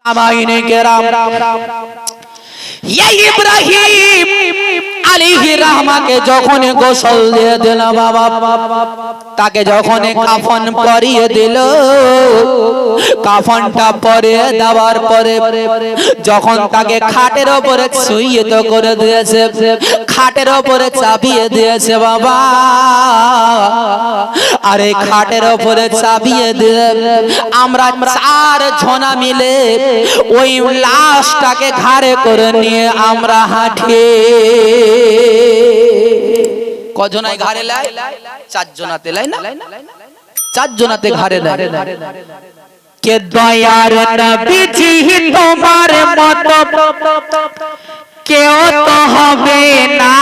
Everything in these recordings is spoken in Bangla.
আমাইনে কেরাম ইয়া ইব্রাহিম আলাইহির রহমাকে যখন গোসল দিয়ে দিল বাবা, তাকে যখন কাফন পরিয়ে দিল, কাফনটা পরিয়ে দেওয়ার পরে যখন তাকে খাটের উপরে শুইয়ে তো করে দিয়েছে, খাটের উপরে চাপিয়ে দিয়েছে বাবা। আর এই খাটের উপরে চাপিয়ে দিয়ে আমরা 4 জনা মিলে ওই লাশটাকে ঘাড়ে করে নিয়ে আমরা হাঁটি। কজনায় ঘাড়ে লাই? 4 জনাতে লাই না, 4 জনাতে ঘাড়ে লাই। কে দয়ার নবীজি তোমার মতো কেউ তো হবে না,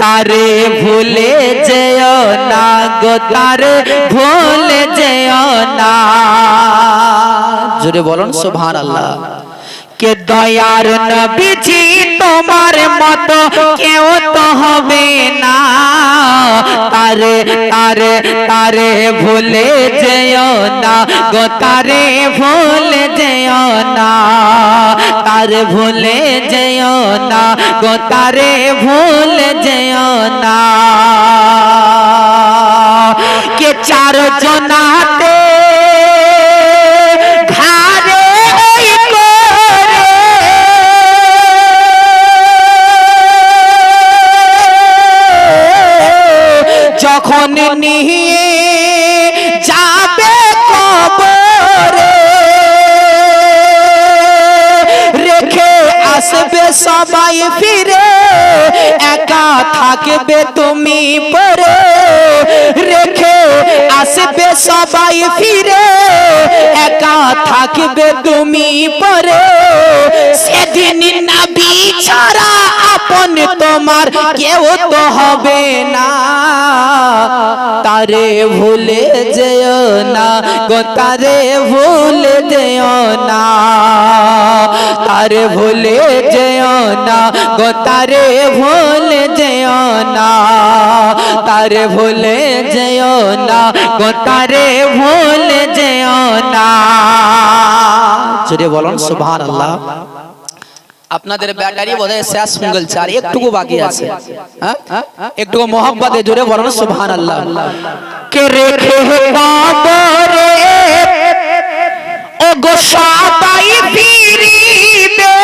তারে ভুলে যেও না গো, তারে ভুলে যেও না। জোরে বলুন সুবহানাল্লাহ। কে দয়ার নবীজি তোমার মতো কেউ তো হবে না, তারে তারে তারে ভুলে যেও না গো, তারে ভুলে যেও না, তারে ভুলে যেও না গো, তারে ভুলে যেও না। কে 4 জনাতে যখন নিয়ে যাবে কবরে, রেখে আসবে সবাই ফিরে, একা থাকবে তুমি পরে, রেখে আসবে সবাই ফিরে, একা থাকবে তুমি পরে। সেদিন নবী ছাড়া আপন তোমার কেউ তো হবে না, তারে ভুলে যেও না গো, তারে ভুলে যেও না, তারে ভুলে যেও না গো, তারে ভুলে যেও না, তারে ভুলে যেও না গো, তারে ভুলে যেও না। জোরে বলুন সুবহানাল্লাহ। আপনাদের ব্যাটারি বোধহয় শেষ হয়ে গেছে, আর একটুকু বাকি আছে। হ্যাঁ, একটু মোহাম্মতে জোরে বলুন সুবহানাল্লাহ। কে রেখে কবরে ও গো সবাই ফিরিবে,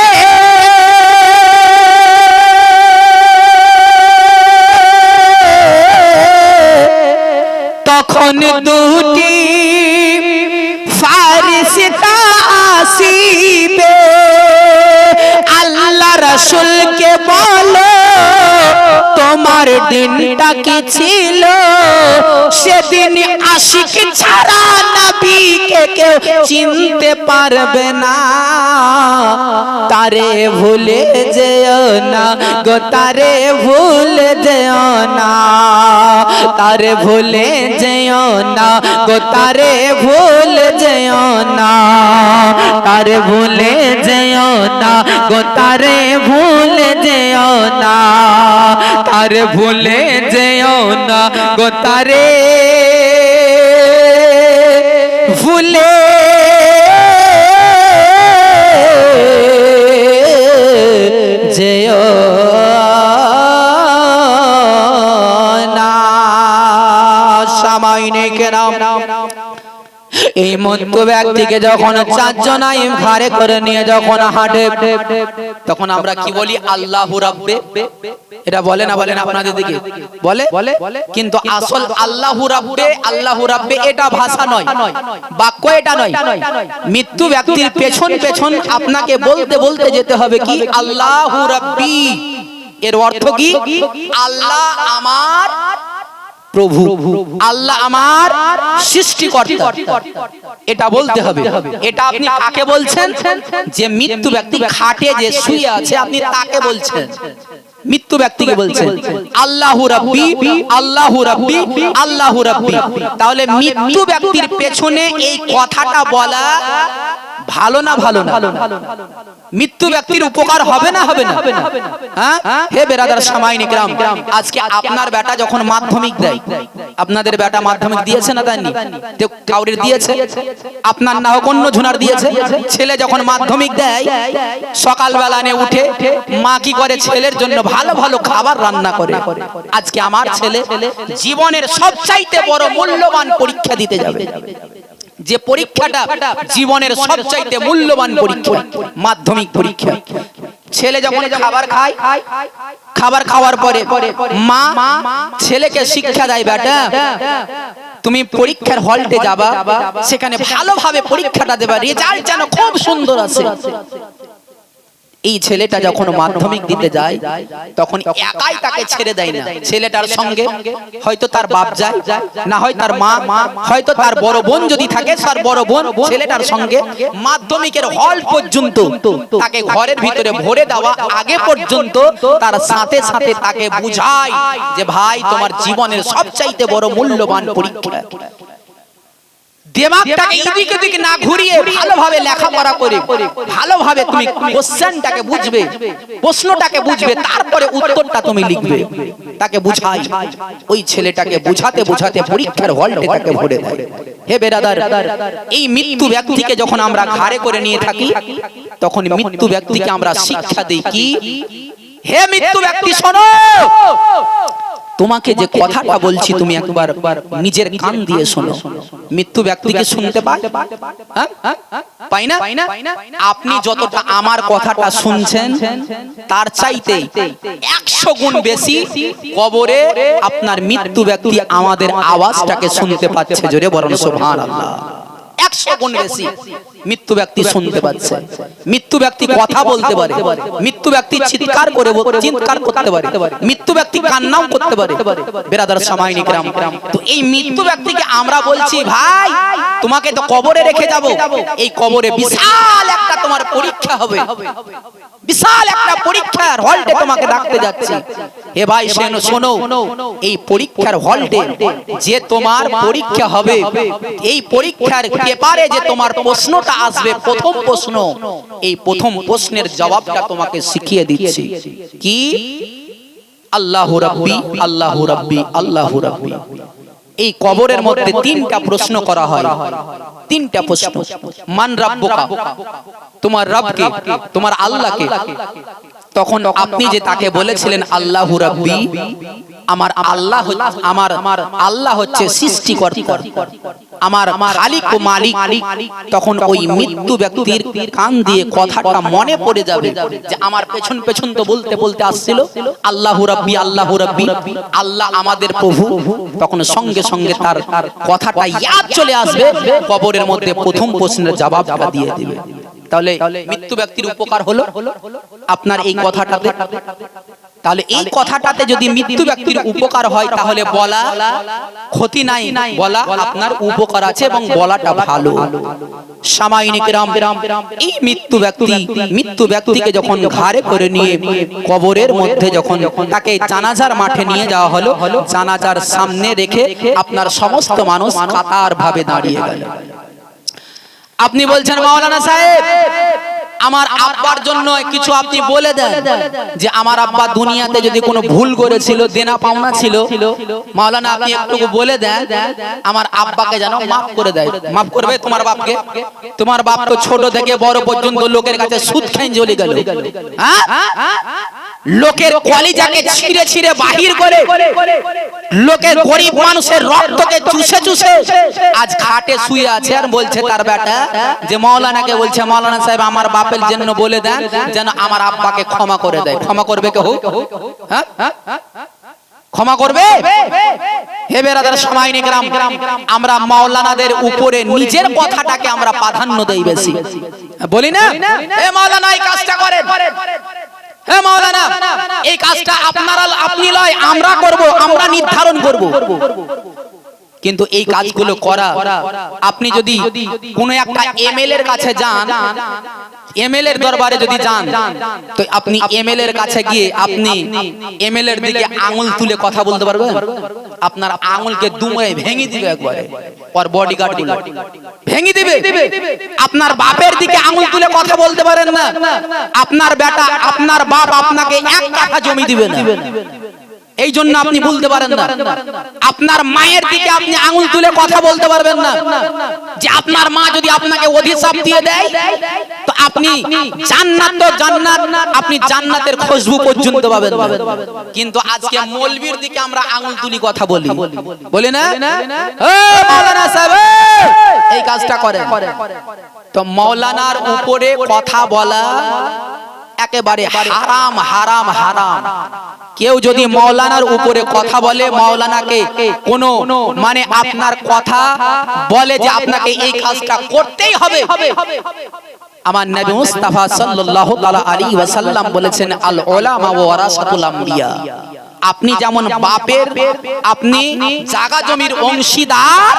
তখন দুটি ফারিস্তা আসিবে, আল্লাহ রাসূলকে বলো তোমার দিনটা কি ছিল, সেদিন আশিক ছাড়া নবীকে কেউ চিনতে পারবে না, তারে ভুলে যেও না গো, তারে ভুলে যেও না, তারে ভুলে যেও না গো, তারে ভুলে যেও না, তারে ভুলে যেও না গো, তারে ভুলে যেও না, তারে ভুলে যেও না গো, তারে ভুলে যেও না। সামাইনে কেরাম এই মতো ব্যক্তিকে যখন 4 জনাই ঘাড়ে করে নিয়ে যখন হাঁটে, তখন আমরা কি বলি? আল্লাহু রাব্বে। এটা বলে না, বলেন আপনাদের দিকে বলে, কিন্তু আসল আল্লাহু রাব্বে, আল্লাহু রাব্বে এটা ভাষা নয়, বাক্য এটা নয়। মৃত্যু ব্যক্তির পেছন পেছন আপনাকে বলতে বলতে যেতে হবে কি? আল্লাহু রাব্বি। এর অর্থ কি? আল্লাহ আমার প্রভু, আল্লাহ আমার সৃষ্টিকর্তা, এটা বলতে হবে। এটা আপনি কাকে বলছেন? যে মৃত্যু ব্যক্তি খাটে যে শুয়ে আছে, আপনি তাকে বলছেন, মৃত্যু ব্যক্তিকে বলছেন আল্লাহু রাব্বি, আল্লাহু রাব্বি, আল্লাহু রাব্বি। তাহলে মৃত্যু ব্যক্তির পেছনে এই কথাটা বলা ভালো না ভালো না? মৃত্যু ব্যক্তির উপকার হবে না হবে না? হ্যাঁ হে বেরাদার সামাইনে গ্রাম, আজকে আপনার বেটা যখন মাধ্যমিক দেয়, আপনাদের বেটা মাধ্যমিক দিয়েছে না দেননি? কাউরির দিয়েছে, আপনার না হোক অন্য ঝুনার দিয়েছে। ছেলে যখন মাধ্যমিক দেয় সকালবেলা নিয়ে উঠে মা কি করে ছেলের জন্য ভালো ভালো খাবার রান্না করে। আজকে আমার ছেলে জীবনের সবচাইতে বড় মূল্যবান পরীক্ষা দিতে যাবে, যে পরীক্ষাটা জীবনের সবচাইতে মূল্যবান পরীক্ষা, মাধ্যমিক পরীক্ষা। ছেলে যখন খাবার খায়, খাবার খাওয়ার পরে মা ছেলেকে শিক্ষা দেয়, বেটা তুমি পরীক্ষার হলটে যাবা, সেখানে ভালোভাবে পরীক্ষাটা দেবা, রেজাল্ট যেন খুব সুন্দর আসে। এই ছেলেটা যখন মাধ্যমিক দিতে যায় তখন একাই তাকে ছেড়ে দেয় না, ছেলেটার সঙ্গে হয়তো তার বাপ যায়, না হয় তার মা, হয়তো তার বড় বোন যদি থাকে তার বড় বোন ছেলেটার সঙ্গে মাধ্যমিকের হল পর্যন্ত তাকে ঘরের ভিতরে ভরে দেওয়া আগে পর্যন্ত তার সাথে সাথে তাকে বুঝায় যে ভাই তোমার জীবনের সবচাইতে বড় মূল্যবান পরীক্ষা। দিমাগটাকে এদিক ওদিক না ঘুরিয়ে ভালোভাবে লেখাপড়া করে ভালোভাবে তুমি কোশ্চেনটাকে বুঝবে, প্রশ্নটাকে বুঝবে, তারপরে উত্তরটা তুমি লিখবে। তাকে বুঝাই, ওই ছেলেটাকে বুঝাতে বুঝাতে পরীক্ষার হলটে তাকে ভরে দেয়। হে বেরাদার, এই মৃত্যু ব্যক্তিকে যখন আমরা ঘাড়ে করে নিয়ে থাকি তখন মৃত্যু ব্যক্তিকে আমরা শিক্ষা দিই কি, হে মৃত্যু ব্যক্তি শোনো, তোমাকে যে কথাটা বলছি তুমি একবার নিজের কান দিয়ে শোনো। মৃত্যু ব্যক্তিকে শুনতে পাই না? আপনি যতটা আমার কথাটা শুনছেন তার চাইতে 100 গুণ বেশি কবরে আপনার মৃত্যু ব্যক্তি আমাদের আওয়াজটাকে শুনতে পাচ্ছে। জোরে বলুন সুবহানাল্লাহ। 100 গুণ বেশি মৃত্যু ব্যক্তি শুনতে পাচ্ছে। মৃত্যু ব্যক্তি কথা বলতে পারে, মৃত্যু ব্যক্তি চিৎকার করে চিৎকার করতে পারে, মৃত্যু ব্যক্তি কান্নাও করতে পারে। বেরাদার সামাইনি গ্রাম, তো এই মৃত্যু ব্যক্তিকে আমরা বলছি ভাই তোমাকে তো কবরে রেখে যাব, এই কবরে বিশাল একটা তোমার পরীক্ষা হবে, বিশাল একটা পরীক্ষার হলটে তোমাকে ডাকতে যাচ্ছি। হে ভাই শোনো, এই পরীক্ষার হলটে যে তোমার পরীক্ষা হবে, এই পরীক্ষার পেপারে যে তোমার প্রশ্নটা আসবে, প্রথম প্রশ্ন, এই প্রথম প্রশ্নের জবাবটা তোমাকে শিখিয়ে দিচ্ছি কি, আল্লাহু রাব্বি আল্লাহু রাব্বি আল্লাহু রাব্বি। এই কবরের মধ্যে 3টা প্রশ্ন করা হয়, 3টা প্রশ্ন। মান রাব্বুকা, তোমার রবকে, তোমার আল্লাহকে। তখন আপনি যে তাকে বলেছিলেন আল্লাহু রাব্বি, আমার আল্লাহ হচ্ছে সৃষ্টিকর্তা, আমার খালিক ও মালিক। তখন ওই মৃত্যু ব্যক্তির কান দিয়ে কথাটা মনে পড়ে যাবে যে আমার পেছন পেছন তো বলতে বলতে আসছিল আল্লাহু রাব্বি আল্লাহু রাব্বি, আল্লাহ আমাদের প্রভু। তখন সঙ্গে সঙ্গে তার কথাটা ইয়াদ চলে আসবে, কবরের মধ্যে প্রথম প্রশ্নের জবাবটা দিয়ে দিবে। তাহলে মৃত্যু ব্যক্তির উপকার হলো আপনার এই কথাটাতে। তাহলে এই কথাটাতে যদি মৃত্যু ব্যক্তির উপকার হয় তাহলে বলা ক্ষতি নাই, বলা আপনার উপকার আছে এবং বলাটা ভালো। সামাইনে কিরাম, এই মৃত্যু ব্যক্তিকে যখন ঘাড়ে করে নিয়ে কবরের মধ্যে যখন তাকে জানাজার মাঠে নিয়ে যাওয়া হলো, জানাজার সামনে রেখে আপনার সমস্ত মানুষ কাতার ভাবে দাঁড়িয়ে গেল। আপনি বলছেন মাওলানা সাহেব আমার আব্বার জন্য কিছু আপনি বলে দেন, যে আমার আব্বা দুনিয়াতে যদি কোনো ভুল করেছিল, দেনা পাওনা ছিল, মাওলানা আপনি একটু বলে দেন আমার আব্বাকে যেন মাফ করে দেয়। মাফ করবে তোমার বাপকে? তোমার বাপ তো ছোট থেকে বড় পর্যন্ত লোকের কাছে সুদ খেয়ে জ্বলে গেল, লোকের কলিজাকে ছিঁড়ে ছিঁড়ে বাহির করে, লোকের গরিব মানুষের রক্তকে চুষে চুষে আজ খাটে শুয়ে আছে আর বলছে তার বেটা যে মাওলানাকে বলছে মাওলানা সাহেব আমার বাপের জন্য বলে দেন যেন আমার আব্বাকে ক্ষমা করে দেয়। ক্ষমা করবে কেউ? হ্যাঁ ক্ষমা করবে? হে বেরাদার সামাইনে গ্রাম, আমরা মাওলানাদের উপরে নিজের কথাটাকে আমরা প্রাধান্য দেই বেশি, বলি না হে মাওলানা এই কাজটা করেন, হে মাওলানা এই কাজটা আপনারা আপনি লয় আমরা করব, আমরা নির্ধারণ করব। কিন্তু এই কাজগুলো করা, আপনি যদি কোনো একটা এমএলএ এর কাছে যান, এমএলএ এর দরবারে যদি যান, তো আপনি এমএলএ এর কাছে গিয়ে আপনি এমএলএ এর দিকে আঙুল তুলে কথা বলতে পারবেন? আপনার আঙুলকে দুমড়ে ভেঙে দিবে একবারে, ওর বডিগার্ড গুলো ভেঙে দিবে। আপনার বাপের দিকে আঙুল তুলে কথা বলতে পারেন না, আপনার বেটা আপনার বাপ আপনাকে এক কাঠা জমি দিবে না, এই জন্য আপনি বলতে পারেন না। আপনার মায়ের দিকে আপনি আঙুল তুলে কথা বলতে পারবেন না, যে আপনার মা যদি আপনাকে অভিশাপ দিয়ে দেয় তো আপনি জান্নাত তো জান্নাত, আপনি জান্নাতের খুশবু পর্যন্ত পাবেন না। কিন্তু আজকে মৌলবীর দিকে আমরা আঙুল তুলি কথা বলি, বলি না? ও মাওলানা সাহেব, এই কাজটা করেন। তো মাওলানার উপরে কথা বলা একেবারে হারাম হারাম হারাম। কেউ যদি মাওলানার উপরে কথা বলে, মাওলানাকে কোনো মানে আপনার কথা বলে যে আপনাকে এই কাজটা করতেই হবে, আমার নবী মুস্তাফা সাল্লাল্লাহু তাআলা আলাইহি ওয়াসাল্লাম বলেছেন, আল উলামা ওয়ারাসাতুল আম্বিয়া। আপনি যেমন বাপের আপনি জায়গা জমির অংশীদার,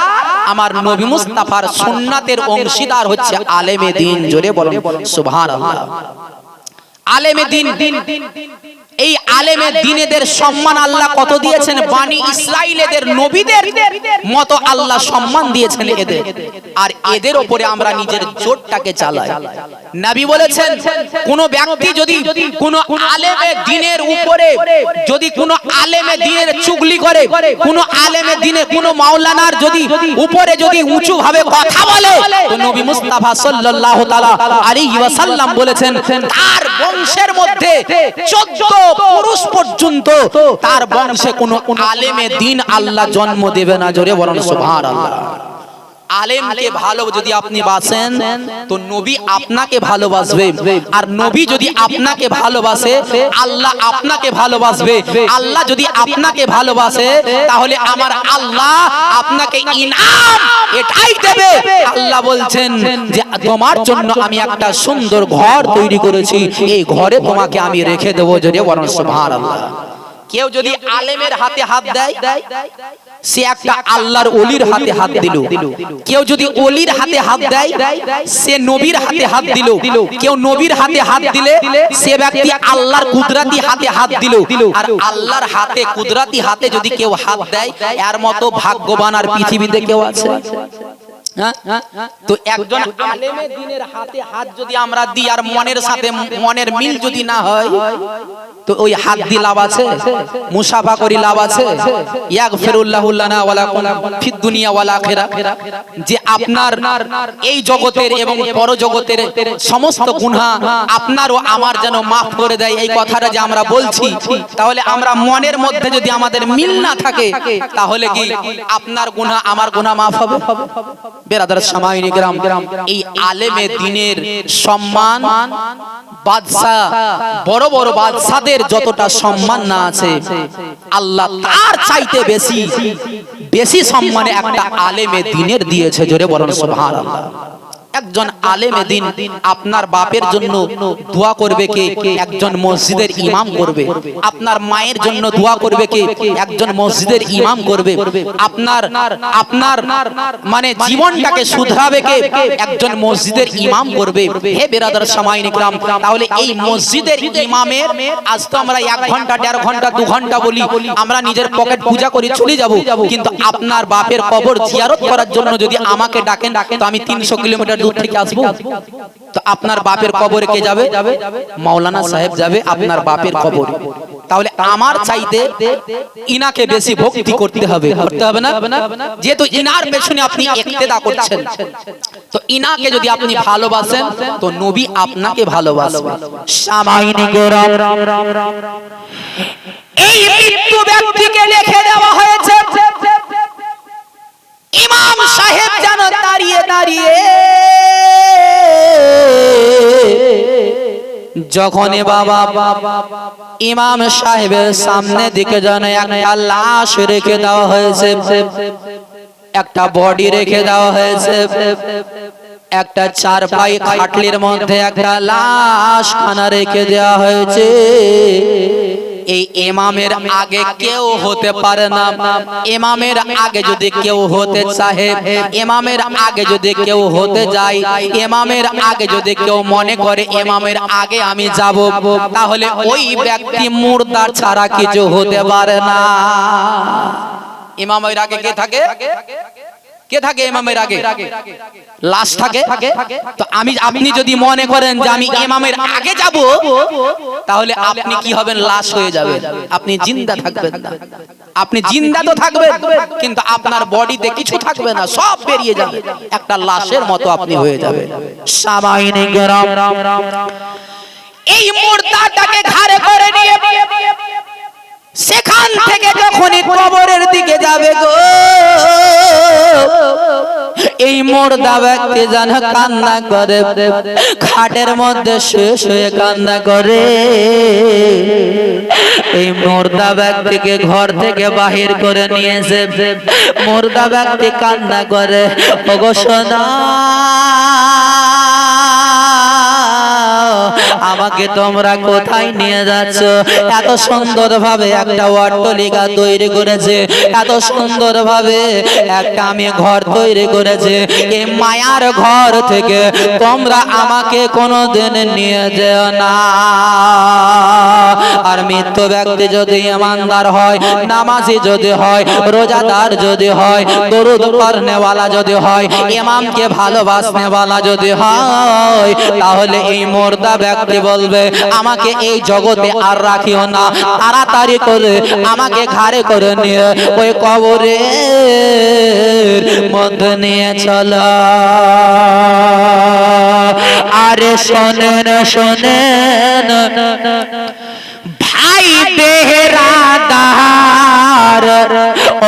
আমার নবী মুস্তাফার সুন্নাতের অংশীদার হচ্ছে আলেমে দ্বীন। জোরে বলুন সুবহানাল্লাহ। আলেমে দ্বীন, এই আলেমে দ্বীনেদের সম্মান আল্লাহ কত দিয়েছেন? বানি ইসরাইলের নবীদের মতো আল্লাহ সম্মান দিয়েছেন এদের, আর এদের উপরে আমরা নিজের জোরটাকে চালাই। নবী বলেছেন, কোন ব্যক্তি যদি কোন আলেমে দ্বীনের উপরে যদি কোন আলেমে দ্বীনের চুগলি করে, কোন আলেমে দ্বীনে কোন মাওলানার যদি উপরে যদি উঁচু ভাবে কথা বলে, তো নবী মুস্তাফা সাল্লাল্লাহু তাআলা আলাইহি ওয়াসাল্লাম বলেছেন, তার বংশের মধ্যে 14 পুরুষ পর্যন্ত তার বংশে কোন আলেমে দ্বীন আল্লাহ জন্ম দেবে না। জোরে বলুন সুবহানাল্লাহ। আলেমকে ভালো যদি আপনি বাসেন, তো নবী আপনাকে ভালোবাসবে, আর নবী যদি আপনাকে ভালোবাসে, আল্লাহ আপনাকে ভালোবাসবে। আল্লাহ যদি আপনাকে ভালোবাসে, তাহলে আমার আল্লাহ আপনাকে ইনাম এটাই দেবে। আল্লাহ বলছেন যে তোমার জন্য আমি একটা সুন্দর ঘর তৈরি করেছি, এই ঘরে তোমাকে আমি রেখে দেবো। যদি বলেন সুবহানাল্লাহ। কেউ যদি আলেমের হাতে হাত দেয়, সে একটা আল্লাহর ওলির হাতে হাত দিল। কেউ যদি ওলির হাতে হাত দেয়, সে নবীর হাতে হাত দিল। কেউ নবীর হাতে হাত দিলে সে ব্যক্তি আল্লাহর কুদরতি হাতে হাত দিল। আর আল্লাহর হাতে কুদরতি হাতে যদি কেউ হাত দেয়, এর মতো ভাগ্যবান আর পৃথিবীতে কেউ আছে? তো একজন আলেমে দ্বীনের হাতে হাত যদি আমরা দিই, আর মনের সাথে মনের মিল যদি না হয়, তো ওই হাত দিয়ে লাভ আছে? মুসাফা করি লাভ আছে? ইয়াগফিরুল্লাহু লানা ওয়া লাকুম ফিদ দুনিয়া ওয়াল আখিরাহ। যে আপনার এই জগতের এবং পরজগতের সমস্ত গুনাহ আপনার ও আমার যেন maaf করে দেয়, এই কথাটা যে আমরা বলছি, তাহলে আমরা মনের মধ্যে যদি আমাদের মিল না থাকে, তাহলে কি আপনার গুনাহ আমার গুনাহ maaf হবে? বেরাদার সামাইনে গ্রাম, এই আলেমে দ্বীনের সম্মান বাদশা, বড় বড় বাদশাদের যতটা সম্মান না আছে, আল্লাহ তার চাইতে বেশি বেশি সম্মানে একটা আলেমে দ্বীনের দিয়েছে। জোরে বলুন সুবহানাল্লাহ। একজন আলেমে দ্বীন আপনার বাপের জন্য দোয়া করবে কে? একজন মসজিদের ইমাম করবে। আপনার মায়ের জন্য দোয়া করবে কে? একজন মসজিদের ইমাম করবে। আপনার আপনার মানে জীবনটাকে শুধরাবে কে? একজন মসজিদের ইমাম করবে। হে বেরাদার সামাইন ইকরাম, তাহলে এই মসজিদের ইমামের, আজ তো আমরা 1 ঘন্টা 1.5 ঘন্টা 2 ঘন্টা বলি, আমরা নিজের পকেট পূজা করে চলে যাব, কিন্তু আপনার বাপের কবর জিয়ারত করার জন্য যদি আমাকে ডাকেন, তো আমি 300 কিলোমিটার দূর থেকে আসবো। তো আপনার বাপের কবরে কে যাবে? মাওলানা সাহেব যাবে আপনার বাপের কবরে। তাহলে আমার চাইতে ইনাকে বেশি ভক্তি করতে হবে, করতে হবে না? যেহেতু ইনার পেছনে আপনি ইক্তেদা করছেন, তো ইনাকে যদি আপনি ভালোবাসেন, তো নবী আপনাকে ভালোবাসবে। সামাইনে গোরাম, এই মৃত্যু ব্যক্তিকে লিখে দেওয়া হয়েছে, ইমাম সাহেব যেন দাঁড়িয়ে দাঁড়িয়ে যখন বাবা ইমাম সাহেবের সামনে দিকে যেন একটা লাশ রেখে দেওয়া হয়েছে, একটা বডি রেখে দেওয়া হয়েছে, একটা চারপাই খাটলির মধ্যে একটা লাশ খানা রেখে দেওয়া হয়েছে। এই ইমামের আগে কেউ হতে পারে না। ইমামের আগে যদি কেউ হতে চাহে, ইমামের আগে যদি কেউ হতে যায়, ইমামের আগে যদি কেউ মনে করে ইমামের আগে আমি যাব, তাহলে ওই ব্যক্তি মুর্দার ছাড়া কিছু হতে পারে না। ইমামের আগে কে থাকে? কে থাকে ইমামের আগে? লাশ থাকে। তো আপনি যদি মনে করেন যে আমি ইমামের আগে যাব, তাহলে আপনি কি হবেন? লাশ হয়ে যাবেন। আপনি জিন্দা থাকবেন না। আপনি জিন্দা তো থাকবেন, কিন্তু আপনার বডিতে কিছু থাকবে না, সব বেরিয়ে যাবে, একটা লাশের মতো আপনি হয়ে যাবেন। সামাইনে গরম এই মুর্দাটাকে ঘাড়ে করে নিয়ে সেখান থেকে যখনই কবরের দিকে যাবে গো, এই মুর্দা ব্যক্তি যেন কান্না করে, খাটের মধ্যে শেষ হয়ে কান্না করে। এই মুর্দা ব্যক্তিকে ঘর থেকে বাহির করে নিয়েছে, মুর্দা ব্যক্তি কান্না করে, ওগো সোনা আমাকে তোমরা কোথায় নিয়ে যাচ্ছ? এত সুন্দর ভাবে একটা অট্টালিকা তৈরি করেছে, এত সুন্দর ভাবে একটা আমি ঘর তৈরি করেছে, এই মায়ার ঘর থেকে তোমরা আমাকে কোনোদিন নিয়ে যেও না। আর মৃত্যু ব্যক্তি যদি ইমানদার হয়, নামাজি যদি হয়, রোজাদার যদি হয়, দরুদ পড়নেওয়ালা যদি হয়, ইমামকে ভালোবাসনেওয়ালা যদি হয়, তাহলে এই মুর্দা ব্যক্তি বলবে আমাকে এই জগতে আর রাখিও না, তাড়াতাড়ি করে আমাকে ঘাড়ে করে নিয়ে ওই কবরের মধ্যে নিয়ে চলো। আরে শোনেন শোনেন ভাই বেহরাদার,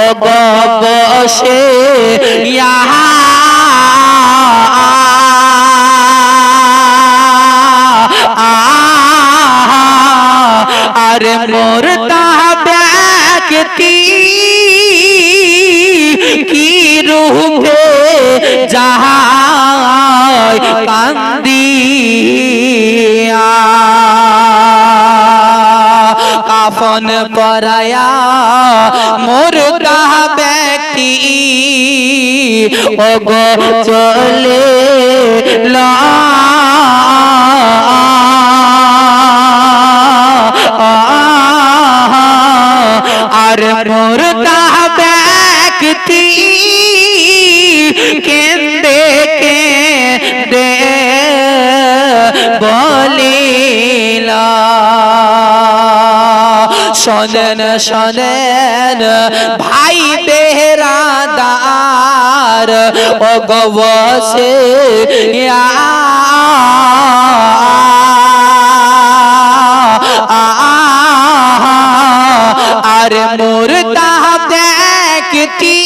ও গো বসে ইহা আরে মুর্দা ব্যক্তি কি রূপে যায় কান্দিয়া, কাফন পরায়া মুর্দা ব্যক্তি ও গো চলে লা আর মুর্দা ব্যক্তি কেন্দে কেন্দে বলিলা, শোনেন শোনেন ভাই বেহরাদার, ও গো বসে আরে মুর্দা ব্যক্তি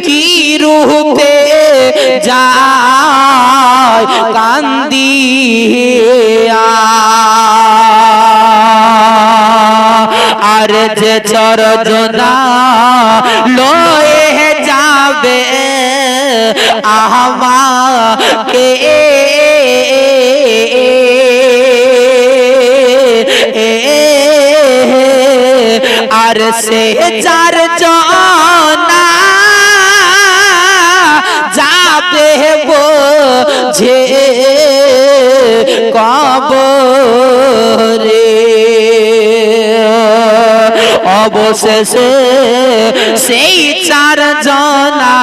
কি রূপে যায় কান্দিয়া, আর যে চরজনা লয়ে যাবে আমাকে আর সে চার জনা যাবে বোঝে কবরে, অবশেষে সেই চার জনা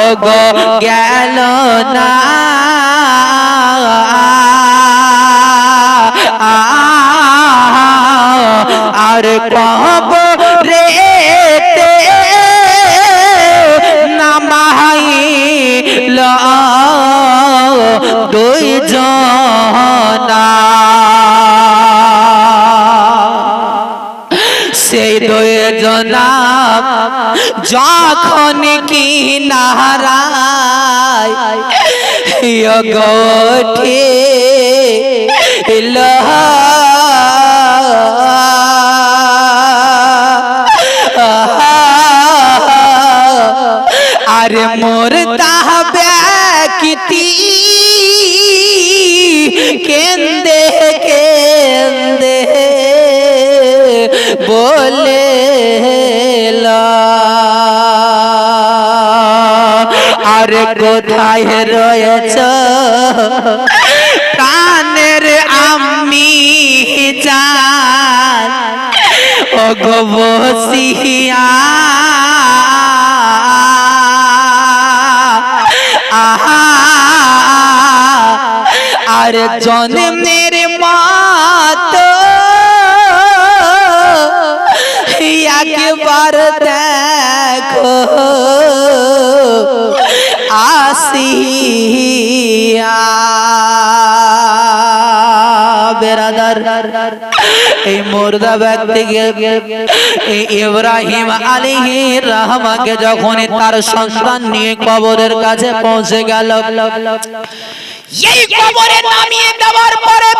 ও গো গেল না, আর কবরেতে নামাইল দুই জনা, সেই দুই জনা যখন কি নারায় গোঠে আরে মুর্দা ব্যক্তি কেন্দে কেন্দে বলে আরে কোথায় রয়েছ প্রাণের আমি জান ও গো বসিয়া আহা আর জন্মের মাত একবার দেখো আসিয়া বেরাদার এই মুর্দা ব্যক্তিকে এই ইব্রাহিম আলাইহির রহমাকে যখন তার সন্তান নিয়ে কবরের কাছে পৌঁছে গেল এই কবরে নামিয়ে দেওয়ার পরে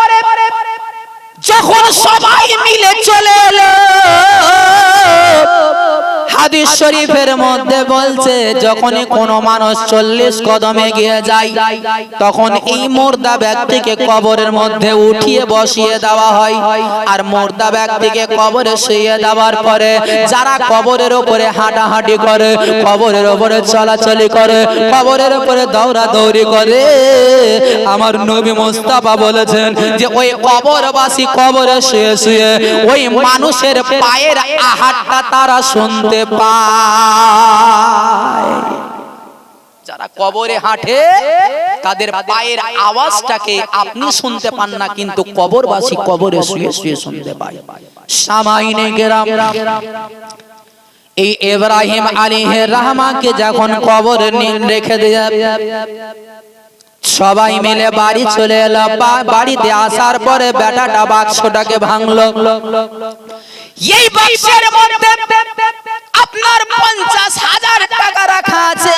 যখন সবাই মিলে চলে এলো হাদিস শরীফের মধ্যে বলছে যখনই কোনো মানুষ 40 কদম এগিয়ে যায় তখন এই মুর্দা ব্যক্তিকে কবরের মধ্যে উঠিয়ে বসিয়ে দেওয়া হয় আর মুর্দা ব্যক্তিকে কবরে শুইয়ে দেওয়ার পরে যারা কবরের উপরে হাঁটাহাঁটি করে কবরের উপরে চলাচলি করে কবরের উপরে দৌড়াদৌড়ি করে আমার নবী মুস্তাফা বলেছেন যে ওই কবরবাসী কবরে শুয়ে শুয়ে ওই মানুষের পায়ের আহারটা তারা শুনতে পায় যারা কবরে হাঁটে তাদের পায়ের আওয়াজটাকে আপনি শুনতে পান না কিন্তু কবরবাসী কবরে শুয়ে শুয়ে শুনতে পায় সামাইনে কেরাম এই ইব্রাহিম আলাইহির রহমাকে যখন কবরে রেখে দিয়ে সবাই মিলে বাড়ি চলে এলো বাড়িতে আসার পরে বেটাটা বাক্সটাকে ভাঙলো এই বাক্সের মধ্যে আপনার 50,000 টাকা রাখা আছে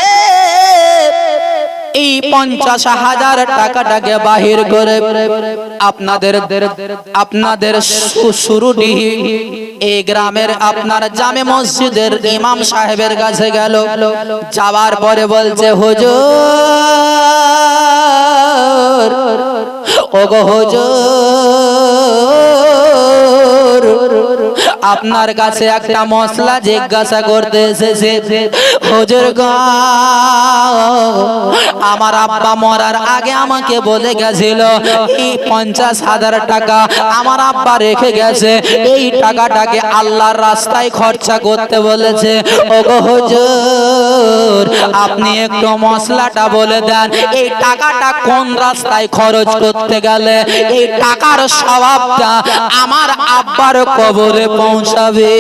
এই 50,000 টাকাটাকে বাহির করে আপনাদের সুরুডি এই গ্রামের আপনার জামে মসজিদের ইমাম সাহেবের কাছে গেল যাওয়ার পরে বলছে হুজুর ওগো হুজুর আপনার কাছে একটা মশলা জিজ্ঞাসা করতে এসেছে হুজুর গো আমার আব্বা মরার আগে আমাকে বলে গেছিল এই 50,000 টাকা আমার আব্বা রেখে গেছে এই টাকাটাকে আল্লাহর রাস্তায় খরচা করতে বলেছে ওগো হুজুর আপনি একটু মশলাটা বলে দেন এই টাকাটা কোন রাস্তায় খরচ করতে গেলে এই টাকার স্বভাবটা আমার আব্বার কবরে পৌঁছাবে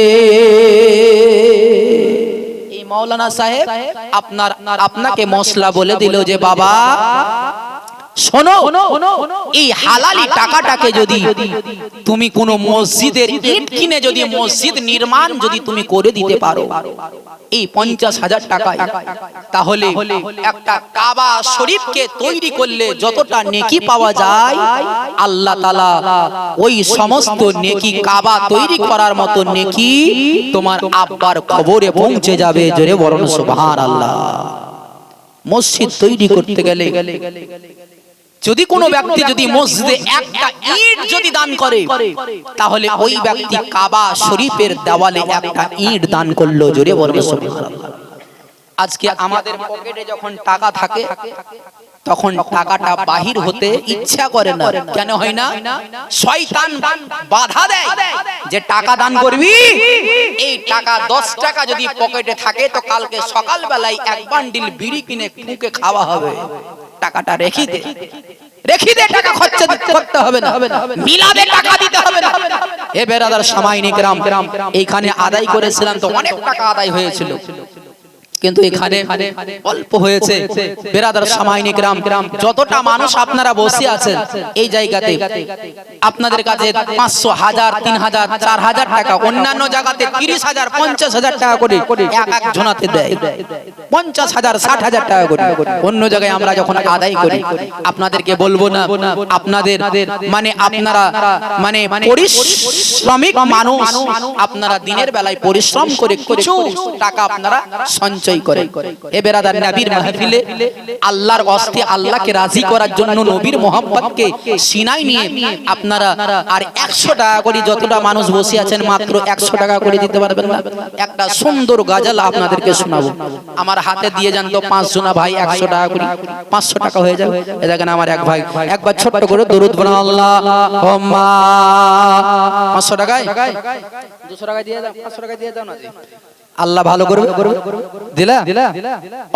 এই মাওলানা সাহেব আপনাকে মশলা বলে দিল যে বাবা শোনো এই হালালি টাকাটাকে যদি তুমি কোনো মসজিদের ইট কিনে যদি মসজিদ নির্মাণ যদি তুমি করে দিতে পারো এই 50,000 টাকায় তাহলে একটা কাবা শরীফকে তৈরি করলে যতটা নেকি পাওয়া যায় আল্লাহ তাআলা ওই সমস্ত নেকি কাবা তৈরি করার মতো নেকি তোমার আব্বার কবরে পৌঁছে যাবে জোরে বলুন সুবহানাল্লাহ মসজিদ তৈরি করতে গেলে যদি কোনো ব্যক্তি যদি মসজিদে একটা ইট যদি দান করে তাহলে ওই ব্যক্তি কাবা শরীফের দেওয়ালে একটা ইট দান করলো জোরে বলবে সুবহানাল্লাহ আজকে আমাদের পকেটে যখন টাকা থাকে তখন টাকাটা বাহির হতে ইচ্ছা করে না কেন হয় না শয়তান বাধা দেয় যে টাকা দান করবি এই টাকা 10 টাকা যদি পকেটে থাকে তো কালকে সকাল বেলায় এক বান্ডিল বিড়ি কিনে ফুঁকে খাওয়া হবে টাকাটা রেখে দে টাকা খরচ করতে হবে না মিলাদে টাকা দিতে হবে না এ বেরাদার সামাইনে কেরাম এইখানে আদায় করেছিলাম তো অনেক টাকা আদায় হয়েছিল কিন্তু এখানে অল্প হয়েছে বেরাদার সামাইনে কেরাম যতটা মানুষ আপনারা বসে আছেন এই জায়গাতে আপনাদের কাছে 500 1000 3000 4000 টাকা অন্যান্য জায়গাতে 30,000 50,000 টাকা করে এক জনাতে দেয় 50,000 60,000 টাকা করে অন্য জায়গায় আমরা যখন আদায় করি আপনাদেরকে বলবো না আপনাদের মানে আপনারা মানে পরিশ্রমিক মানুষ আপনারা দিনের বেলায় পরিশ্রম করে কিছু টাকা আপনারা সঞ্চয় সঞ্চয় করে। এ বেরাদার, নবীর মাহফিলে আল্লাহর ওয়াস্তে আল্লাহকে রাজি করার জন্য নবীর মোহাম্মতকে সিনায় নিয়ে আপনারা আর 100 টাকা করে যতটা মানুষ বসে আছেন মাত্র 100 টাকা করে দিতে পারবেন না? একটা সুন্দর গজল আপনাদেরকে শোনাবো। আমার হাতে দিয়ে যান তো 5 জনা ভাই, 100 টাকা করে 500 টাকা হয়ে যাবে। এ দেখেন আমার এক ভাই একবার ছোট্ট করে দরুদ বলেন, আল্লাহুম্মা 500 টাকায় 200 টাকা দিয়ে দাও, 500 টাকা দিয়ে দাও না জি। আল্লাহ ভালো করবে, দিলা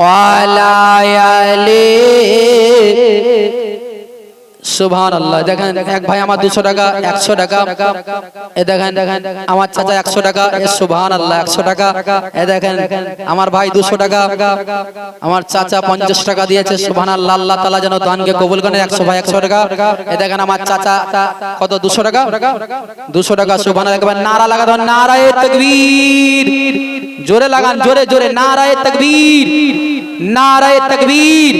ওয়ালায়ালি সুবহানাল্লাহ। দেখেন এক ভাই আমার 200 টাকা, 100 টাকা। এ দেখেন আমার চাচা 100 টাকা, এ সুবহানাল্লাহ 100 টাকা। এ দেখেন আমার ভাই 200 টাকা, আমার চাচা 50 টাকা দিয়েছে, সুবহানাল্লাহ। আল্লাহ তাআলা যেন দানকে কবুল করেন। 100 ভাই 100 টাকা। এ দেখেন আমার চাচা কত, 200 টাকা, 200 টাকা, সুবহানাল্লাহ। একবার নারা লাগা দাও, নারায়ে তাকবীর। জোরে লাগান, জোরে জোরে, নারায়ে তাকবীর, নারায়ে তাকবীর,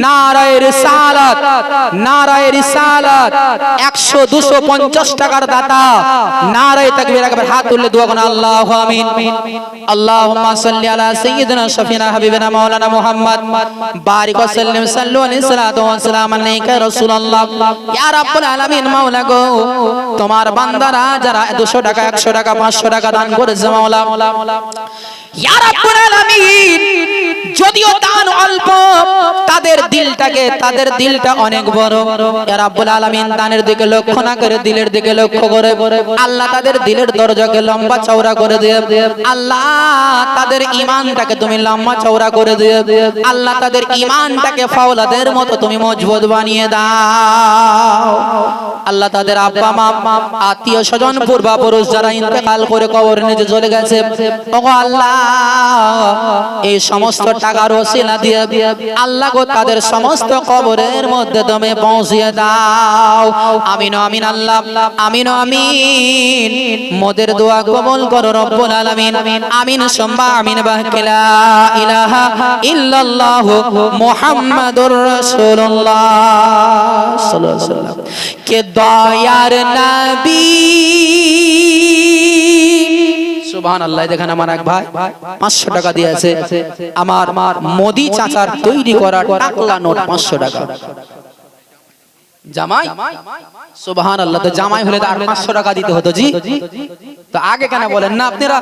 নারায়ে রিসালাত, নারায়ে রিসালাত। 100 200 50 টাকার দাতা, নারায়ে তাকবীর। একবার হাত তুলে দোয়া করুন, আল্লাহু আমিন। আল্লাহুম্মা সাল্লি আলা সাইয়্যিদিনা শাফিনা হাবিবিনা মাওলানা মুহাম্মদ বারিক ওয়া সাল্লিম সাল্লু আলাইহি সাল্লাতু ওয়া সালাম আলাইকা রাসূলুল্লাহ। ইয়া রাব্বুল আলামিন, মাওলা গো, তোমার বান্দারা যারা 200 টাকা, 100 টাকা, 500 টাকা দান করেছে মাওলা, ইয়া রাব্বুল আলামিন, যদিও দান অল্প, তাদের দিলটা অনেক বড়। ইয়া রাব্বুল আলামিন, দানের দিকে লক্ষ্য না করে দিলের দিকে লক্ষ্য করে আল্লাহ তাদের দিলের দরজাকে লম্বা চওড়া করে দিয়ে, আল্লাহ তাদের ঈমানটাকে তুমি লম্বা চওড়া করে দিয়ে, আল্লাহ তাদের ঈমানটাকে ফাওলাদের মতো তুমি মজবুত বানিয়ে দাও। আল্লাহ তাদের আব্বা মা, আত্মীয় স্বজন, পূর্বপুরুষ যারা ইন্তেকাল করে কবরে নিচে চলে গেছে, ওগো আল্লাহ, এই সমস্ত টাকার ওসিলা দিয়ে আল্লাহ গো তাদের সমস্ত কবরের মধ্যে তুমি পৌঁছিয়ে দাও। আমিন আমিন, আল্লাহ আমিন আমিন। মোদের দোয়া কবুল করো রব্বুল আলামিন। আমিন সুম্মা আমিন। বাহকিলা ইলাহা ইল্লাল্লাহু মুহাম্মাদুর রাসূলুল্লাহ সাল্লাল্লাহু আলাইহি ওয়াসাল্লাম। কে দয়ার নবী, সুবহানাল্লাহ। দেখেন আমার এক ভাই 500 টাকা দিয়েছে, আমার মোদি চাচার তৈরি করা টাকলা নোট 500 টাকা। জামাই, সুবহানাল্লাহ। তো জামাই হলে তো আর 500 টাকা দিতে হতো জি। তো আগে কেন বলেন না আপনারা?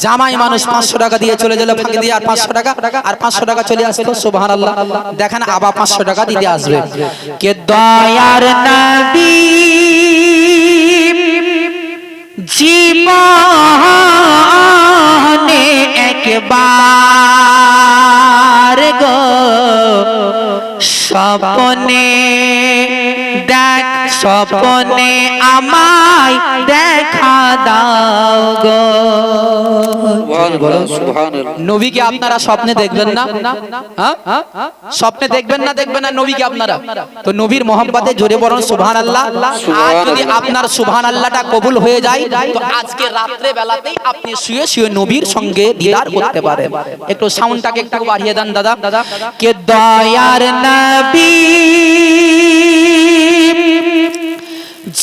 জামাই মানুষ 500 টাকা দিয়ে চলে গেল, ফাঁকি দিয়ে আর 500 টাকা, আর 500 টাকা চলে আসতো, সুবহানাল্লাহ। দেখেন আবার 500 টাকা দিতে আসবে। কে দয়ার নবী, জীবনে একবার গো স্বপ্নে দেখ, স্বপ্নে আমায় দেখা দাও গো। নবীকে আপনারা স্বপ্নে দেখবেন না? স্বপ্নে দেখবেন না, দেখবেন না নবীকে আপনারা? তো নবীর মোহাম্মতে জোরে বলুন সুবহানাল্লাহ। আর যদি আপনার সুবহানাল্লাহটা কবুল হয়ে যায়, তো আজকে রাত্রে বেলাতেই আপনি শুয়ে শুয়ে নবীর সঙ্গে দিদার করতে পারেন। একটু সাউন্ডটাকে একটু বাড়িয়ে দেন দাদা। কে দয়ার নবী,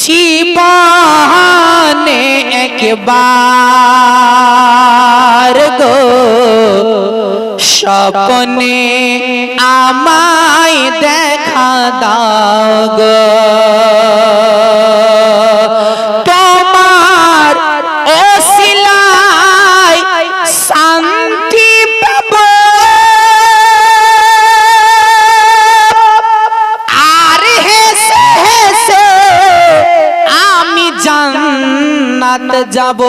জীবনে একবার গো স্বপ্নে আমায় দেখা দাও গো। তোমার ওসিলায় শান্তি পাবো, আর হেসে হেসে আমি জান্নাত যাব।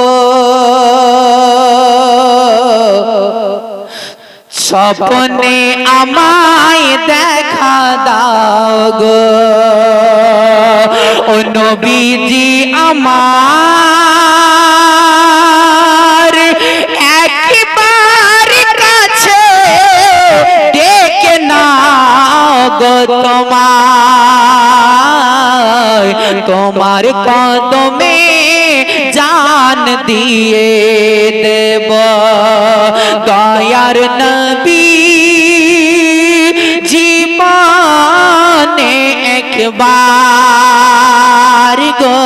স্বপ্নে আমায় দেখা দাও গো ও নবীজি আমার, একবার কাছে ডেকে নাও গো তোমায়, তোমার কদমে জান দিয়ে দেব। দয়ার নবী, জীবনে একবার গো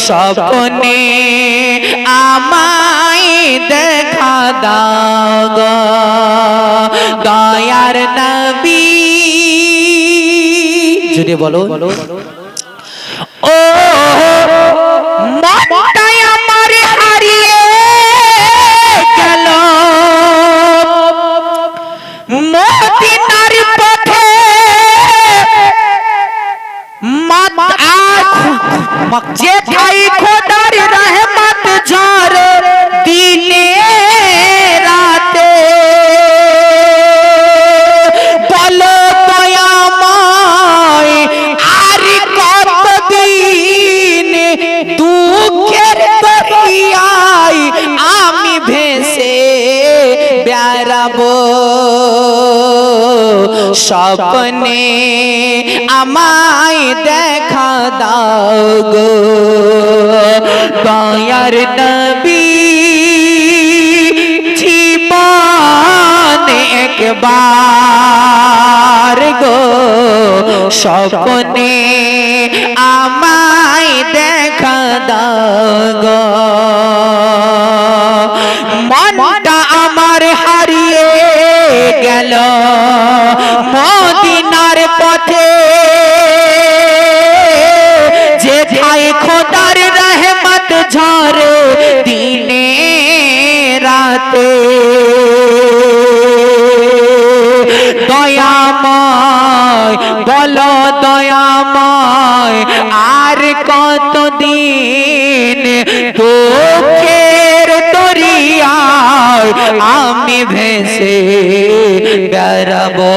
স্বপ্নে আমায় দেখা দাও গো দয়ার নবী জুড়ে বলো ও মনটাই আমার হারিয়ে গেল মদিনার পথে যে ভাই খোদার রহমত ঝরে দিনে রাতে বলো দয়াময় আর কতদিন দুঃখের দরিয়ায় আমি ভেসে বেড়াবো স্বপ্নে আমায় দেখা দাও গো দয়ার নবী জীবনে একবার গো স্বপ্নে আমায় দেখা দাও গো মনটা আমার হারিয়ে গেল মদিনার পথে যে ভাই খোদার রহমত ঝরে দিনে রাতে দয়াময় বলো দয়াময় আর কতদিন দুঃখের দরিয়ায় আমি ভেসে বেড়াবো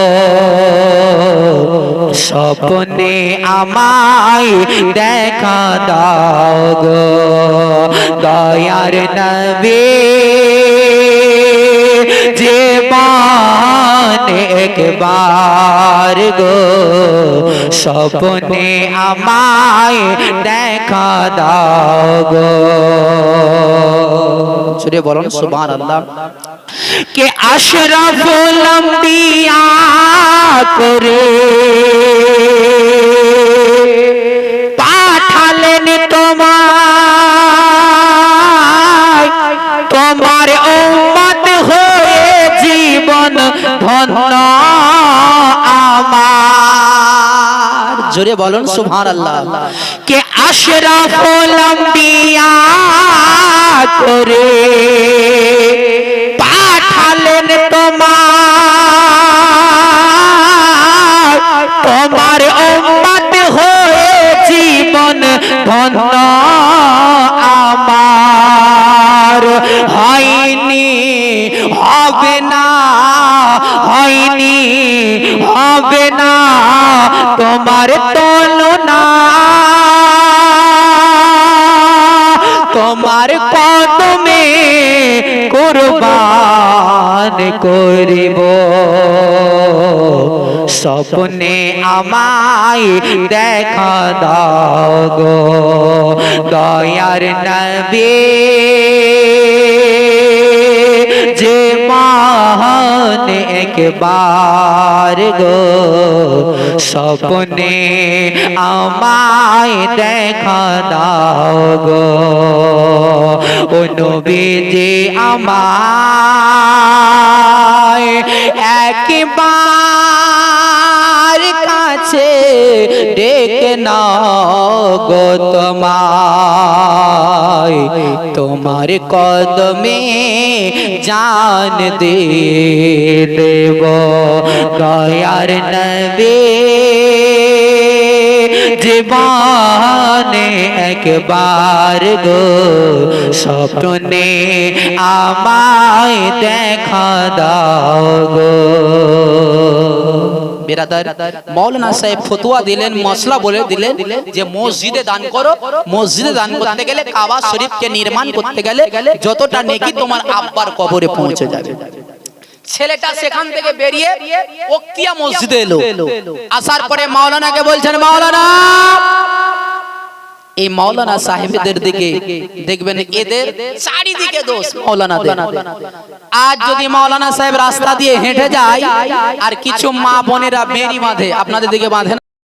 স্বপ্নে আমায় দেখা দাও গো দয়ার নবী জীবনে একবার গো স্বপ্নে আমায় দেখা দাও গো সুরে বলুন সুবহানাল্লাহ কে আশরাফুল আম্বিয়া করে পাঠালেন তোমায় তোমার উম্মত হয়ে জীবন ধন্য আমার জোরে বলুন সুবহানাল্লাহ কে আশরাফুল আম্বিয়া করে পাঠালেন তোমার উম্মত হয়ে জীবন ধন্য আমার হয়নি হবে না হয়নি হবে না তোমার তুলনা তোমার কদমে কুরবান করিব স্বপ্নে আমায় দেখা দাও গো দয়ার নবী যে মান একবার গো স্বপ্নে আমায় দেখা দাও গো ও নবীজি আমায় একবার কাছে ডেকে নাও গো তোমায় তোমার কদমে জান দিয়ে দেব দয়ার নবী জীবনে একবার গো স্বপ্নে আমায় দেখা দাও গো বিরাদার মৌলানা সাহেব ফতোয়া দিলেন মশলা বলে দিলেন যে মসজিদে দান করো মসজিদে দান করতে গেলে কাবা শরীফকে নির্মাণ করতে গেলে যতটা নেকি তোমার আব্বার কবরে পৌঁছে যাবে ছেলেটা সেখান থেকে বেরিয়ে ওক্তিয়া মসজিদে এলো আসার পরে মাওলানাকে বলছেন মাওলানা এই মাওলানা সাহেবদের দিকে দেখবেন এদের চারিদিকে দোষ মাওলানাদের আজ যদি মাওলানা সাহেব রাস্তা দিয়ে হেঁটে যায় আর কিছু মা বোনেরা বেড়ি বাঁধে আপনাদের দিকে বাঁধে